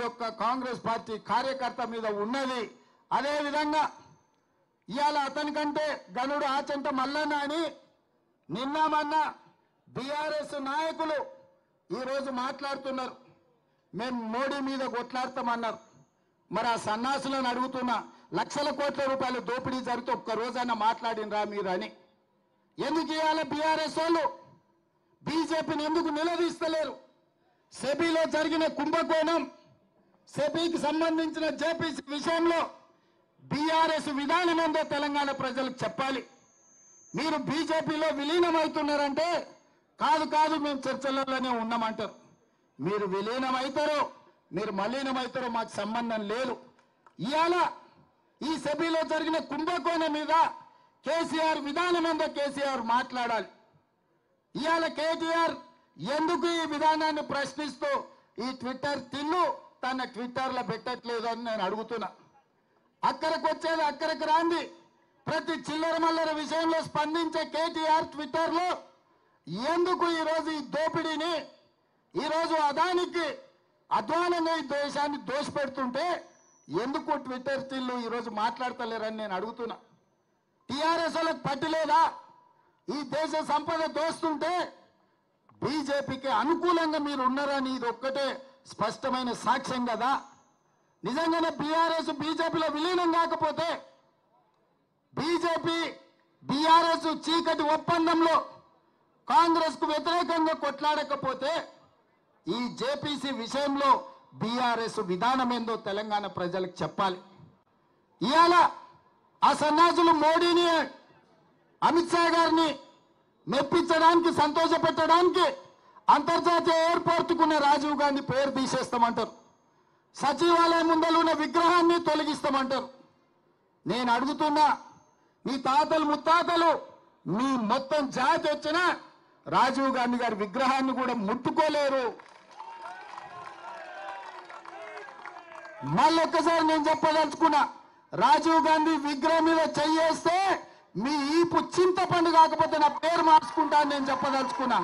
ఒక్క కాంగ్రెస్ పార్టీ కార్యకర్త మీద ఉన్నది. అదే విధంగా ఇవాళ అతనికంటే గనుడు ఆచంట మల్లన్న అని నిన్న మొన్న బీఆర్ఎస్ నాయకులు ఈరోజు మాట్లాడుతున్నారు. మేము మోడీ మీద కొట్లాడతామన్నారు. మరి ఆ సన్నాసులను అడుగుతున్నా, లక్షల కోట్ల రూపాయలు దోపిడీ జరిగితే ఒక్క రోజైనా మాట్లాడినరా మీరు అని. ఎందుకు ఇవాళ బీఆర్ఎస్ వాళ్ళు బీజేపీని ఎందుకు నిలదీస్తలేరు? సెబీలో జరిగిన కుంభకోణం, సెబీకి సంబంధించిన జేపీసీ విషయంలో బీఆర్ఎస్ విధానం ఏందో తెలంగాణ ప్రజలకు చెప్పాలి. మీరు బీజేపీలో విలీనమవుతున్నారంటే కాదు కాదు మేము చర్చలలోనే ఉన్నామంటారు. మీరు విలీనమవుతారో మీరు మలీనమవుతారో మాకు సంబంధం లేదు. ఇవాళ ఈ సెబీలో జరిగిన కుంభకోణం మీద కేసీఆర్ విధానం ఏందో కేసీఆర్ మాట్లాడాలి. ఇవాళ కేటీఆర్ ఎందుకు ఈ విధానాన్ని ప్రశ్నిస్తూ ఈ ట్విట్టర్ తిన్ను తన ట్విట్టర్లో పెట్టట్లేదు అని నేను అడుగుతున్నా. అక్కడికి వచ్చేది అక్కడికి రాంది. ప్రతి చిల్లర మల్లర విషయంలో స్పందించే కేటీఆర్ ట్విట్టర్లో ఎందుకు ఈరోజు ఈ దోపిడీని, ఈరోజు అదానికి అధ్వానంగా ఈ దేశాన్ని దోషపెడుతుంటే ఎందుకు ట్విట్టర్ తిల్లు ఈరోజు మాట్లాడతలేరని నేను అడుగుతున్నా. టీఆర్ఎస్ వాళ్ళకి పట్టిలేదా? ఈ దేశ సంపద దోస్తుంటే బీజేపీకి అనుకూలంగా మీరు ఉన్నారని ఇది ఒక్కటే స్పష్టమైన సాక్ష్యం కదా. నిజంగానే బీఆర్ఎస్ బీజేపీలో విలీనం కాకపోతే, బీజేపీ బీఆర్ఎస్ చీకటి ఒప్పందంలో కాంగ్రెస్ కు వ్యతిరేకంగా కొట్లాడకపోతే ఈ జేపీసీ విషయంలో బీఆర్ఎస్ విధానం ఏందో తెలంగాణ ప్రజలకు చెప్పాలి. ఇవాళ ఆ సన్యాసులు మోడీని, అమిత్ షా గారిని మెప్పించడానికి, సంతోషపెట్టడానికి అంతర్జాతీయ ఎయిర్పోర్టుకున్న రాజీవ్ గాంధీ పేరు తీసేస్తామంటారు. సచివాలయం ముందర ఉన్న విగ్రహాన్ని తొలగిస్తామంటారు. నేను అడుగుతున్నా, మీ తాతలు ముత్తాతలు మీ మొత్తం జాతి వచ్చిన రాజీవ్ గాంధీ గారి విగ్రహాన్ని కూడా ముట్టుకోలేరు. మళ్ళొక్కసారి నేను చెప్పదలుచుకున్నా, రాజీవ్ గాంధీ విగ్రహం మీద చెయ్యేస్తే మీ ఈపు చింతపండు కాకపోతే నా పేరు మార్చుకుంటా అని నేను చెప్పదలుచుకున్నా.